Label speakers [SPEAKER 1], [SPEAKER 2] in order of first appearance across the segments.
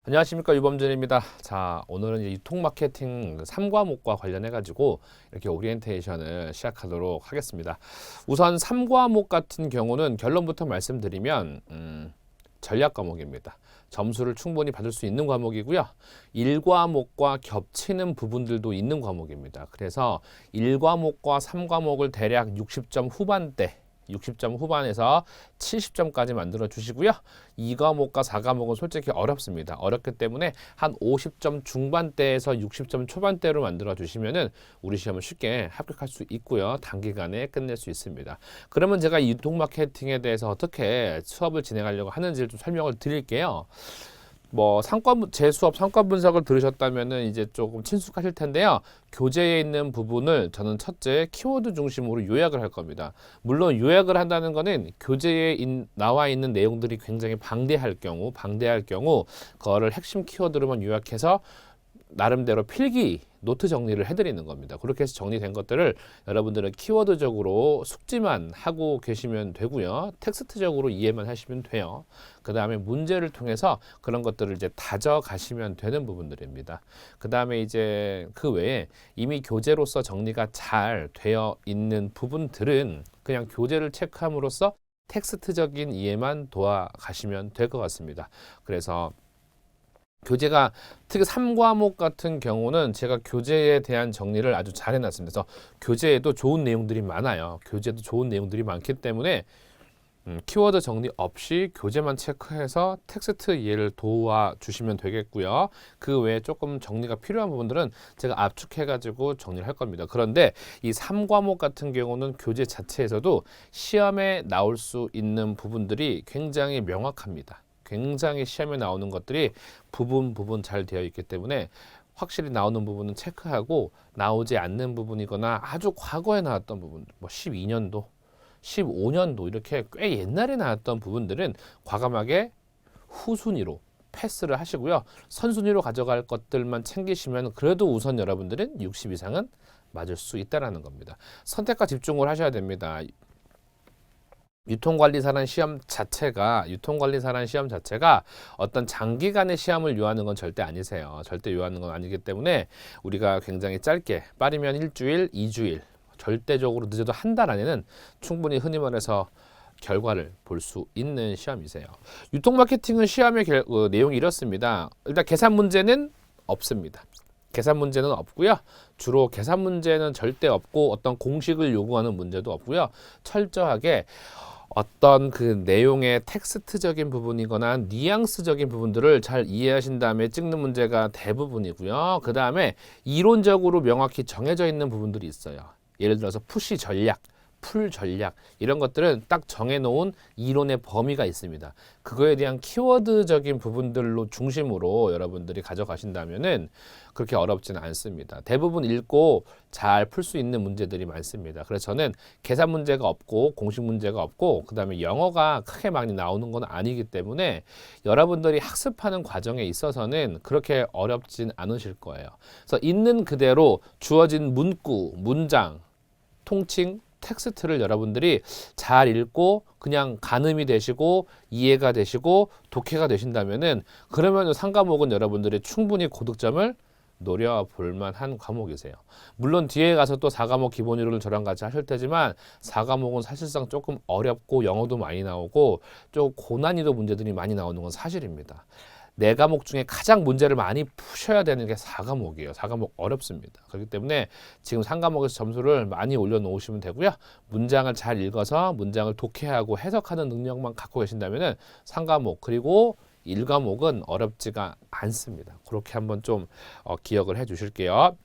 [SPEAKER 1] 안녕하십니까, 유범준입니다. 자, 오늘은 이제 유통 마케팅 3과목과 관련해 가지고 이렇게 오리엔테이션을 시작하도록 하겠습니다. 우선 3과목 같은 경우는 결론부터 말씀드리면 전략 과목입니다. 점수를 충분히 받을 수 있는 과목이고요. 1과목과 겹치는 부분들도 있는 과목입니다. 그래서 1과목과 3과목을 대략 60점 후반대 60점 후반에서 70점까지 만들어 주시고요. 2과목과 4과목은 솔직히 어렵습니다. 어렵기 때문에 한 50점 중반대에서 60점 초반대로 만들어 주시면은 우리 시험을 쉽게 합격할 수 있고요. 단기간에 끝낼 수 있습니다. 그러면 제가 이 유통 마케팅에 대해서 어떻게 수업을 진행하려고 하는지를 좀 설명을 드릴게요. 제 수업 성과 분석을 들으셨다면은 이제 조금 친숙하실 텐데요. 교재에 있는 부분을 저는 첫째 키워드 중심으로 요약을 할 겁니다. 물론 요약을 한다는 거는 교재에 나와 있는 내용들이 굉장히 방대할 경우 그거를 핵심 키워드로만 요약해서 나름대로 필기 노트 정리를 해드리는 겁니다. 그렇게 해서 정리된 것들을 여러분들은 키워드적으로 숙지만 하고 계시면 되고요. 텍스트적으로 이해만 하시면 돼요. 그 다음에 문제를 통해서 그런 것들을 이제 다져가시면 되는 부분들입니다. 그 다음에 이제 그 외에 이미 교재로서 정리가 잘 되어 있는 부분들은 그냥 교재를 체크함으로써 텍스트적인 이해만 도와가시면 될 것 같습니다. 그래서 교재가 특히 3과목 같은 경우는 제가 교재에 대한 정리를 아주 잘 해놨습니다. 그래서 교재에도 좋은 내용들이 많아요. 교재도 좋은 내용들이 많기 때문에 키워드 정리 없이 교재만 체크해서 텍스트 이해를 도와주시면 되겠고요. 그 외에 조금 정리가 필요한 부분들은 제가 압축해가지고 정리를 할 겁니다. 그런데 이 3과목 같은 경우는 교재 자체에서도 시험에 나올 수 있는 부분들이 굉장히 명확합니다. 굉장히 시험에 나오는 것들이 부분 잘 되어 있기 때문에 확실히 나오는 부분은 체크하고 나오지 않는 부분이거나 아주 과거에 나왔던 부분, 12년도, 15년도 이렇게 꽤 옛날에 나왔던 부분들은 과감하게 후순위로 패스를 하시고요. 선순위로 가져갈 것들만 챙기시면 그래도 우선 여러분들은 60 이상은 맞을 수 있다는 겁니다. 선택과 집중을 하셔야 됩니다. 유통관리사라는 시험 자체가 어떤 장기간의 시험을 요하는 건 절대 아니세요. 절대 요하는 건 아니기 때문에 우리가 굉장히 짧게 빠르면 일주일, 2주일, 절대적으로 늦어도 한 달 안에는 충분히 흔히 말해서 결과를 볼 수 있는 시험이세요. 유통 마케팅은 시험의 내용이 이렇습니다. 일단 계산 문제는 없습니다. 계산 문제는 없고요. 주로 계산 문제는 절대 없고 어떤 공식을 요구하는 문제도 없고요. 철저하게 어떤 그 내용의 텍스트적인 부분이거나 뉘앙스적인 부분들을 잘 이해하신 다음에 찍는 문제가 대부분이고요. 그 다음에 이론적으로 명확히 정해져 있는 부분들이 있어요. 예를 들어서 푸시 전략, 풀 전략 이런 것들은 딱 정해놓은 이론의 범위가 있습니다. 그거에 대한 키워드적인 부분들로 중심으로 여러분들이 가져가신다면은 그렇게 어렵지는 않습니다. 대부분 읽고 잘 풀 수 있는 문제들이 많습니다. 그래서 저는 계산 문제가 없고 공식 문제가 없고 그 다음에 영어가 크게 많이 나오는 건 아니기 때문에 여러분들이 학습하는 과정에 있어서는 그렇게 어렵진 않으실 거예요. 그래서 있는 그대로 주어진 문구, 문장, 통칭, 텍스트를 여러분들이 잘 읽고 그냥 가늠이 되시고 이해가 되시고 독해가 되신다면은 그러면 3과목은 여러분들이 충분히 고득점을 노려볼 만한 과목이세요. 물론 뒤에 가서 또 4과목 기본 이론을 저랑 같이 하실 테지만 4과목은 사실상 조금 어렵고 영어도 많이 나오고 좀 고난이도 문제들이 많이 나오는 건 사실입니다. 4과목 중에 가장 문제를 많이 푸셔야 되는 게 4과목이에요. 4과목 어렵습니다. 그렇기 때문에 지금 3과목에서 점수를 많이 올려놓으시면 되고요. 문장을 잘 읽어서 문장을 독해하고 해석하는 능력만 갖고 계신다면 3과목 그리고 1과목은 어렵지가 않습니다. 그렇게 한번 좀 기억을 해 주실게요.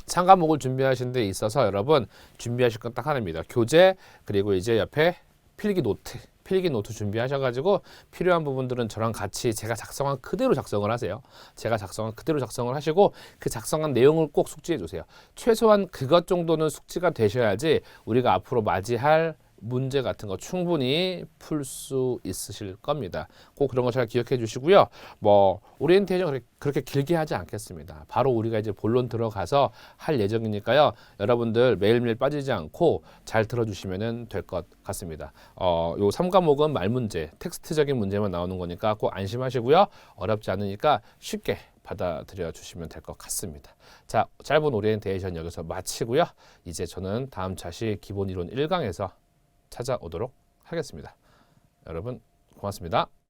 [SPEAKER 1] 3과목을 준비하시는 데 있어서 여러분 준비하실 건 딱 하나입니다. 교재 그리고 이제 옆에 필기 노트 준비하셔가지고 필요한 부분들은 저랑 같이 제가 작성한 그대로 작성을 하세요. 제가 작성한 그대로 작성을 하시고 그 작성한 내용을 꼭 숙지해 주세요. 최소한 그것 정도는 숙지가 되셔야지 우리가 앞으로 맞이할 문제 같은 거 충분히 풀 수 있으실 겁니다. 꼭 그런 거 잘 기억해 주시고요. 뭐 오리엔테이션 그렇게 길게 하지 않겠습니다. 바로 우리가 이제 본론 들어가서 할 예정이니까요. 여러분들 매일매일 빠지지 않고 잘 들어주시면 될 것 같습니다. 요 3과목은 말문제, 텍스트적인 문제만 나오는 거니까 꼭 안심하시고요. 어렵지 않으니까 쉽게 받아들여 주시면 될 것 같습니다. 자, 짧은 오리엔테이션 여기서 마치고요. 이제 저는 다음 차시 기본이론 1강에서 찾아오도록 하겠습니다. 여러분 고맙습니다.